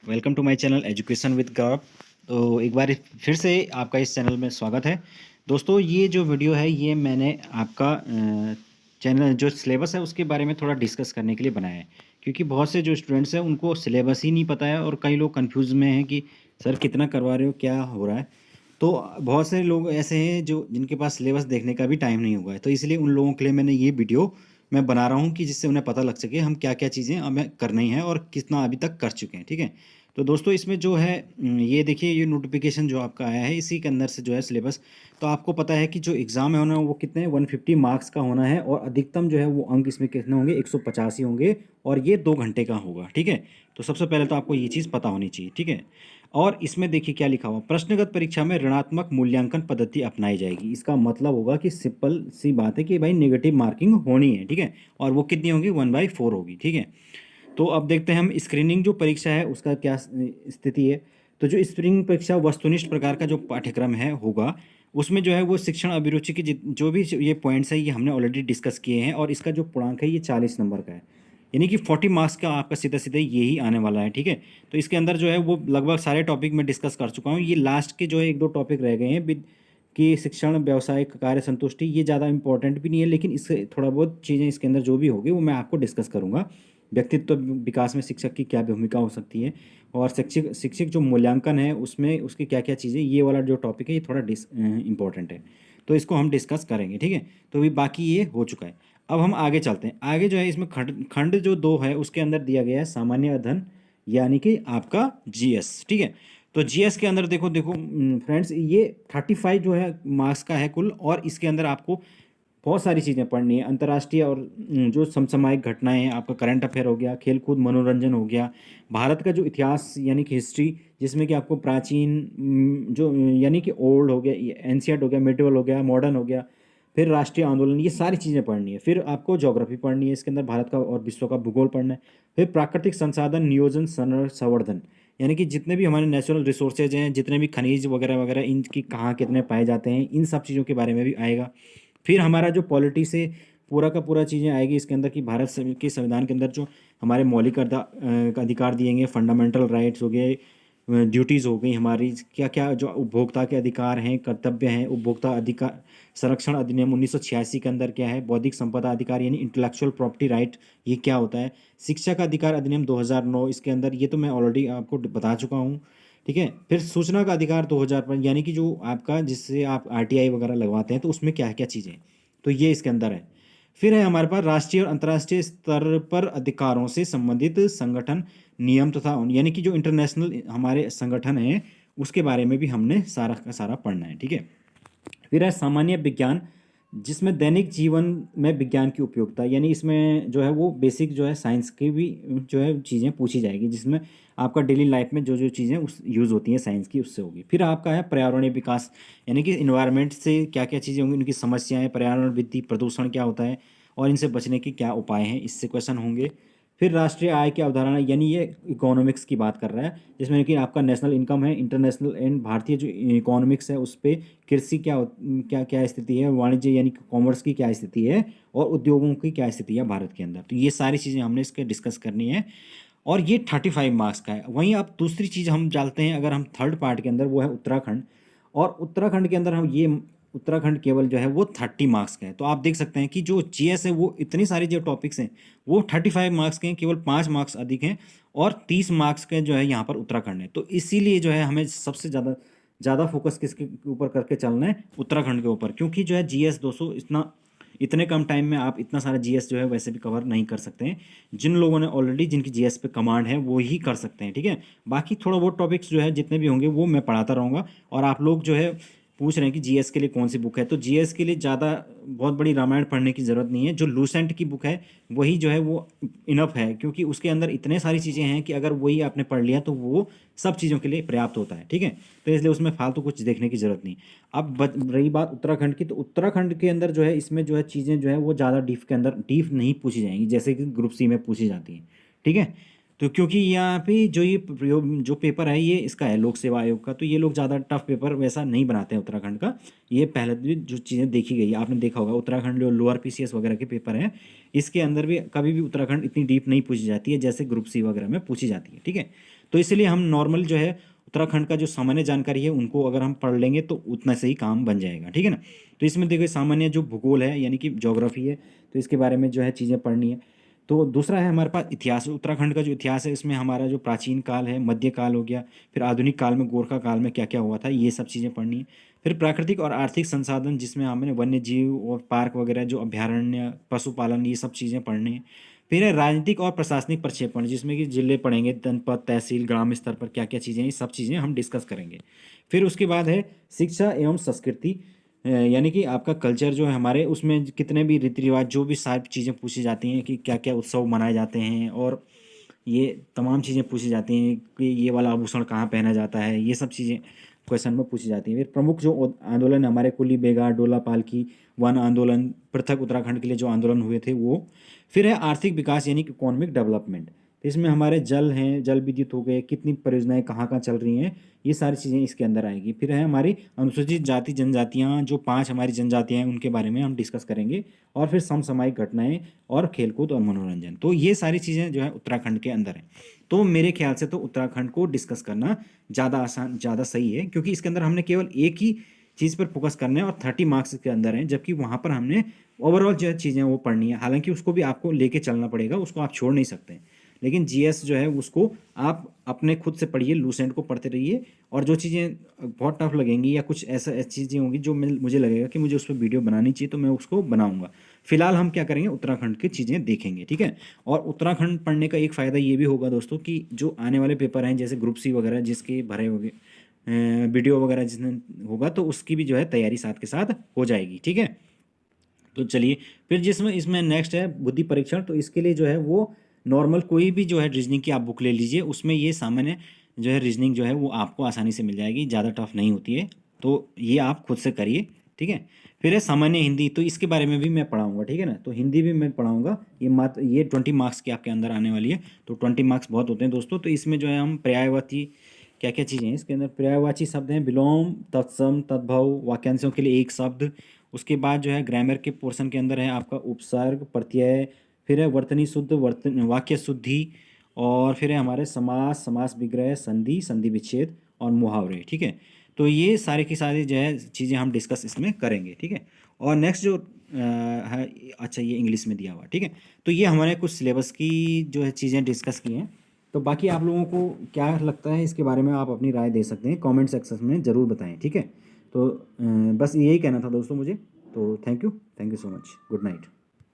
Welcome to my channel education with Gaurav. तो एक बार फिर से आपका इस चैनल में स्वागत है। दोस्तों, ये जो वीडियो है ये मैंने आपका चैनल जो सिलेबस है उसके बारे में थोड़ा डिस्कस करने के लिए बनाया है, क्योंकि बहुत से जो स्टूडेंट्स हैं उनको सिलेबस ही नहीं पता है और कई लोग कंफ्यूज में हैं कि सर कितना करवा रहे हो, क्या हो रहा है। तो बहुत से लोग ऐसे हैं जो जिनके पास सिलेबस देखने का भी टाइम नहीं हुआ है, तो इसलिए उन लोगों के लिए मैंने ये वीडियो मैं बना रहा हूँ कि जिससे उन्हें पता लग सके हम क्या क्या चीज़ें हमें करनी है और कितना अभी तक कर चुके हैं। ठीक है, तो दोस्तों इसमें जो है ये देखिए, ये नोटिफिकेशन जो आपका आया है इसी के अंदर से जो है सिलेबस। तो आपको पता है कि जो एग्ज़ाम है होना वो कितने 150 मार्क्स का होना है और अधिकतम जो है वो अंक इसमें कितने होंगे, 185 होंगे और ये 2 घंटे का होगा। ठीक है, तो सबसे पहले तो आपको ये चीज़ पता होनी चाहिए। ठीक है, और इसमें देखिए क्या लिखा हुआ, प्रश्नगत परीक्षा में ऋणात्मक मूल्यांकन पद्धति अपनाई जाएगी। इसका मतलब होगा कि सिंपल सी बात है कि भाई नेगेटिव मार्किंग होनी है। ठीक है, और वो कितनी होगी, 1/4 होगी। ठीक है, तो अब देखते हैं हम स्क्रीनिंग जो परीक्षा है उसका क्या स्थिति है। तो जो स्क्रीनिंग परीक्षा वस्तुनिष्ठ प्रकार का जो पाठ्यक्रम है होगा, उसमें जो है वो शिक्षण अभिरुचि की जो भी ये पॉइंट्स है ये हमने ऑलरेडी डिस्कस किए हैं और इसका जो पूर्णांक है ये 40 नंबर का है, यानी कि 40 मार्क्स का आपका सीधा सीधा यही आने वाला है। ठीक है, तो इसके अंदर जो है वो लगभग सारे टॉपिक मैं डिस्कस कर चुका हूँ। ये लास्ट के जो है 1-2 टॉपिक रह गए हैं कि शिक्षण व्यावसायिक कार्य संतुष्टि, ये ज़्यादा इंपॉर्टेंट भी नहीं है, लेकिन इससे थोड़ा बहुत चीज़ें इसके अंदर जो भी होगी वो मैं आपको डिस्कस करूँगा। व्यक्तित्व विकास में शिक्षक की क्या भूमिका हो सकती है और शिक्षक शिक्षक जो मूल्यांकन है उसमें उसकी क्या क्या चीज़ें, ये वाला जो टॉपिक है ये थोड़ा इम्पोर्टेंट है, तो इसको हम डिस्कस करेंगे। ठीक है, तो अभी बाकी ये हो चुका है। अब हम आगे चलते हैं। आगे जो है इसमें खंड खंड जो 2 है उसके अंदर दिया गया है सामान्य अध्ययन, यानी कि आपका जीएस। ठीक है, तो जीएस के अंदर देखो देखो फ्रेंड्स, ये 35 जो है मार्क्स का है कुल, और इसके अंदर आपको बहुत सारी चीज़ें पढ़नी है। अंतर्राष्ट्रीय और जो समसामयिक घटनाएं हैं, आपका करंट अफेयर हो गया, खेल कूद मनोरंजन हो गया, भारत का जो इतिहास यानी कि हिस्ट्री, जिसमें कि आपको प्राचीन जो यानी कि ओल्ड हो गया, एंशियंट हो गया, मिडिवल हो गया, मॉडर्न हो गया, फिर राष्ट्रीय आंदोलन, ये सारी चीज़ें पढ़नी है। फिर आपको ज्योग्राफी पढ़नी है, इसके अंदर भारत का और विश्व का भूगोल पढ़ना है। फिर प्राकृतिक संसाधन नियोजन संवर्धन, यानी कि जितने भी हमारे नेचुरल रिसोर्सेज हैं, जितने भी खनिज वगैरह वगैरह, इनकी कहाँ कितने पाए जाते हैं, इन सब चीज़ों के बारे में भी आएगा। फिर हमारा जो पॉलिटी से पूरा का पूरा चीज़ें आएगी इसके अंदर कि भारत के संविधान के अंदर जो हमारे मौलिक अधिकार दिए गए, फंडामेंटल राइट्स हो गए, ड्यूटीज़ हो गई हमारी, क्या क्या जो उपभोक्ता के अधिकार हैं, कर्तव्य हैं, उपभोक्ता अधिकार संरक्षण अधिनियम 1986 के अंदर क्या है, बौद्धिक संपदा अधिकार यानी इंटेलेक्चुअल प्रॉपर्टी राइट, ये क्या होता है, शिक्षा का अधिकार अधिनियम 2009 इसके अंदर, ये तो मैं ऑलरेडी आपको बता चुका हूँ। ठीक है, फिर सूचना का अधिकार 2005, यानी कि जो आपका जिससे आप आरटीआई वगैरह लगवाते हैं तो उसमें क्या क्या चीज़ें, तो ये इसके अंदर है। फिर है हमारे पास राष्ट्रीय और अंतर्राष्ट्रीय स्तर पर अधिकारों से संबंधित संगठन नियम तथा यानी कि जो इंटरनेशनल हमारे संगठन हैं उसके बारे में भी हमने सारा का सारा पढ़ना है। ठीक है, फिर है सामान्य विज्ञान, जिसमें दैनिक जीवन में विज्ञान की उपयोगिता, यानी इसमें जो है वो बेसिक जो है साइंस की भी जो है चीज़ें पूछी जाएगी, जिसमें आपका डेली लाइफ में जो जो चीज़ें उस यूज़ होती हैं साइंस की उससे होगी। फिर आपका है पर्यावरणीय विकास, यानी कि इन्वायरमेंट से क्या क्या चीज़ें होंगी, उनकी समस्याएं, पर्यावरण वृद्धि, प्रदूषण क्या होता है और इनसे बचने के क्या उपाय हैं, इससे क्वेश्चन होंगे। फिर राष्ट्रीय आय की अवधारणा, यानी ये इकोनॉमिक्स की बात कर रहा है, जिसमें कि आपका नेशनल इनकम है, इंटरनेशनल एंड भारतीय जो इकोनॉमिक्स है उस पर, कृषि क्या क्या स्थिति है, वाणिज्य यानी कि कॉमर्स की क्या स्थिति है और उद्योगों की क्या स्थिति है भारत के अंदर, तो ये सारी चीज़ें हमने इसके डिस्कस करनी है। और ये 35 मार्क्स का है। वहीं आप दूसरी चीज़ हम डालते हैं अगर हम थर्ड पार्ट के अंदर, वो है उत्तराखंड। और उत्तराखंड के अंदर हम ये उत्तराखंड केवल जो है वो 30 मार्क्स का है। तो आप देख सकते हैं कि जो जीएस है वो इतनी सारी जो टॉपिक्स हैं वो 35 मार्क्स के हैं, केवल 5 मार्क्स अधिक हैं और 30 मार्क्स के जो है यहाँ पर उत्तराखंड है। तो इसीलिए जो है हमें सबसे ज़्यादा ज़्यादा फोकस किसके ऊपर करके चलना है, उत्तराखंड के ऊपर, क्योंकि जो है जीएस 200 इतने कम टाइम में आप इतना सारा जीएस जो है वैसे भी कवर नहीं कर सकते हैं। जिन लोगों ने ऑलरेडी जिनकी जीएस पे कमांड है वो ही कर सकते हैं। ठीक है, बाकी थोड़ा बहुत टॉपिक्स जो है जितने भी होंगे वो मैं पढ़ाता रहूँगा। और आप लोग जो है पूछ रहे हैं कि जीएस के लिए कौन सी बुक है, तो जीएस के लिए ज़्यादा बहुत बड़ी रामायण पढ़ने की ज़रूरत नहीं है। जो लूसेंट की बुक है वही जो है वो इनफ है, क्योंकि उसके अंदर इतने सारी चीज़ें हैं कि अगर वही आपने पढ़ लिया तो वो सब चीज़ों के लिए पर्याप्त होता है। ठीक है, तो इसलिए उसमें फालतू कुछ देखने की ज़रूरत नहीं। अब रही बात उत्तराखंड की, तो उत्तराखंड के अंदर जो है इसमें जो है चीज़ें जो है वो ज़्यादा डीप के अंदर डीप नहीं पूछी जाएंगी जैसे कि ग्रुप सी में पूछी जाती हैं। ठीक है, तो क्योंकि यहाँ पे जो ये प्रयोग जो पेपर है ये इसका है लोक सेवा आयोग का, तो ये लोग ज़्यादा टफ पेपर वैसा नहीं बनाते हैं उत्तराखंड का। ये पहले भी जो चीज़ें देखी गई है आपने देखा होगा, उत्तराखंड जो लोअर पीसीएस वगैरह के पेपर हैं इसके अंदर भी कभी भी उत्तराखंड इतनी डीप नहीं पूछी जाती है जैसे ग्रुप सी वगैरह में पूछी जाती है। ठीक है, तो इसलिए हम नॉर्मल जो है उत्तराखंड का जो सामान्य जानकारी है उनको अगर हम पढ़ लेंगे तो उतना से ही काम बन जाएगा, ठीक है ना। तो इसमें देखिए सामान्य जो भूगोल है यानी कि ज्योग्राफी है, तो इसके बारे में जो है चीज़ें पढ़नी है। तो दूसरा है हमारे पास इतिहास, उत्तराखंड का जो इतिहास है इसमें हमारा जो प्राचीन काल है, मध्य काल हो गया, फिर आधुनिक काल में गोरखा काल में क्या क्या हुआ था, ये सब चीज़ें पढ़नी है। फिर प्राकृतिक और आर्थिक संसाधन जिसमें हमने वन्य जीव और पार्क वगैरह जो अभ्यारण्य, पशुपालन, ये सब चीज़ें पढ़नी है। फिर है राजनीतिक और प्रशासनिक प्रक्षेपण जिसमें कि जिले पढ़ेंगे, जनपद, तहसील, ग्राम स्तर पर क्या क्या चीज़ें हैं, ये सब चीज़ें हम डिस्कस करेंगे। फिर उसके बाद है शिक्षा एवं संस्कृति, यानी कि आपका कल्चर जो है हमारे उसमें कितने भी रीति रिवाज जो भी सारी चीज़ें पूछी जाती हैं कि क्या क्या उत्सव मनाए जाते हैं, और ये तमाम चीज़ें पूछी जाती हैं कि ये वाला आभूषण कहाँ पहना जाता है, ये सब चीज़ें क्वेश्चन में पूछी जाती हैं। फिर प्रमुख जो आंदोलन हमारे कुली बेगा, डोला पालकी, वन आंदोलन, पृथक उत्तराखंड के लिए जो आंदोलन हुए थे वो। फिर है आर्थिक विकास यानी कि इकोनॉमिक डेवलपमेंट, तो इसमें हमारे जल हैं, जल विद्युत हो गए, कितनी परियोजनाएं कहाँ कहाँ चल रही हैं, ये सारी चीज़ें इसके अंदर आएगी। फिर है हमारी अनुसूचित जाति जनजातियाँ, जो 5 हमारी जनजातियाँ हैं उनके बारे में हम डिस्कस करेंगे। और फिर समसामयिक घटनाएं और खेलकूद और मनोरंजन, तो ये सारी चीज़ें जो है उत्तराखंड के अंदर हैं। तो मेरे ख्याल से तो उत्तराखंड को डिस्कस करना ज़्यादा आसान, ज़्यादा सही है, क्योंकि इसके अंदर हमने केवल एक ही चीज़ पर फोकस करना है और 30 मार्क्स के अंदर है, जबकि वहाँ पर हमने ओवरऑल जो चीज़ें वो पढ़नी है। हालांकि उसको भी आपको लेके चलना पड़ेगा, उसको आप छोड़ नहीं सकते, लेकिन जीएस जो है उसको आप अपने खुद से पढ़िए, लूसेंट को पढ़ते रहिए। और जो चीज़ें बहुत टफ लगेंगी या कुछ ऐसी चीज़ें होंगी जो मुझे लगेगा कि मुझे उस पर वीडियो बनानी चाहिए, तो मैं उसको बनाऊंगा। फिलहाल हम क्या करेंगे, उत्तराखंड की चीज़ें देखेंगे, ठीक है। और उत्तराखंड पढ़ने का एक फ़ायदा ये भी होगा दोस्तों कि जो आने वाले पेपर हैं जैसे ग्रुप सी वगैरह जिसके भरे होंगे, वीडियो वगैरह जिसमें होगा, तो उसकी भी जो है तैयारी साथ के साथ हो जाएगी, ठीक है। तो चलिए, फिर जिसमें इसमें नेक्स्ट है बुद्धि परीक्षण, तो इसके लिए जो है वो नॉर्मल कोई भी जो है रीजनिंग की आप बुक ले लीजिए, उसमें ये सामान्य जो है रीजनिंग जो है वो आपको आसानी से मिल जाएगी, ज़्यादा टफ नहीं होती है, तो ये आप खुद से करिए, ठीक है। फिर है सामान्य हिंदी, तो इसके बारे में भी मैं पढ़ाऊंगा, ठीक है ना। तो हिंदी भी मैं पढ़ाऊंगा, ये मात्र ये 20 मार्क्स के आपके अंदर आने वाली है, तो 20 मार्क्स बहुत होते हैं दोस्तों। तो इसमें जो है हम पर्यायवाची क्या क्या चीज़ें हैं इसके अंदर, पर्यायवाची शब्द हैं विलोम, तत्सम, तद्भव, वाक्यांशों के लिए एक शब्द। उसके बाद जो है ग्रामर के पोर्शन के अंदर है आपका उपसर्ग, प्रत्यय, फिर है वर्तनी शुद्ध, वर्तन वाक्य शुद्धि, और फिर है हमारे समास, समास विग्रह, संधि, संधि विच्छेद और मुहावरे, ठीक है। तो ये सारे की सारी जो है चीज़ें हम डिस्कस इसमें करेंगे, ठीक है। और नेक्स्ट जो है, अच्छा ये इंग्लिश में दिया हुआ, ठीक है। तो ये हमारे कुछ सिलेबस की जो है चीज़ें डिस्कस की हैं। तो बाकी आप लोगों को क्या लगता है इसके बारे में, आप अपनी राय दे सकते हैं कमेंट सेक्शन में ज़रूर बताएं, ठीक है। तो बस यही कहना था दोस्तों मुझे। तो thank you so much, good night.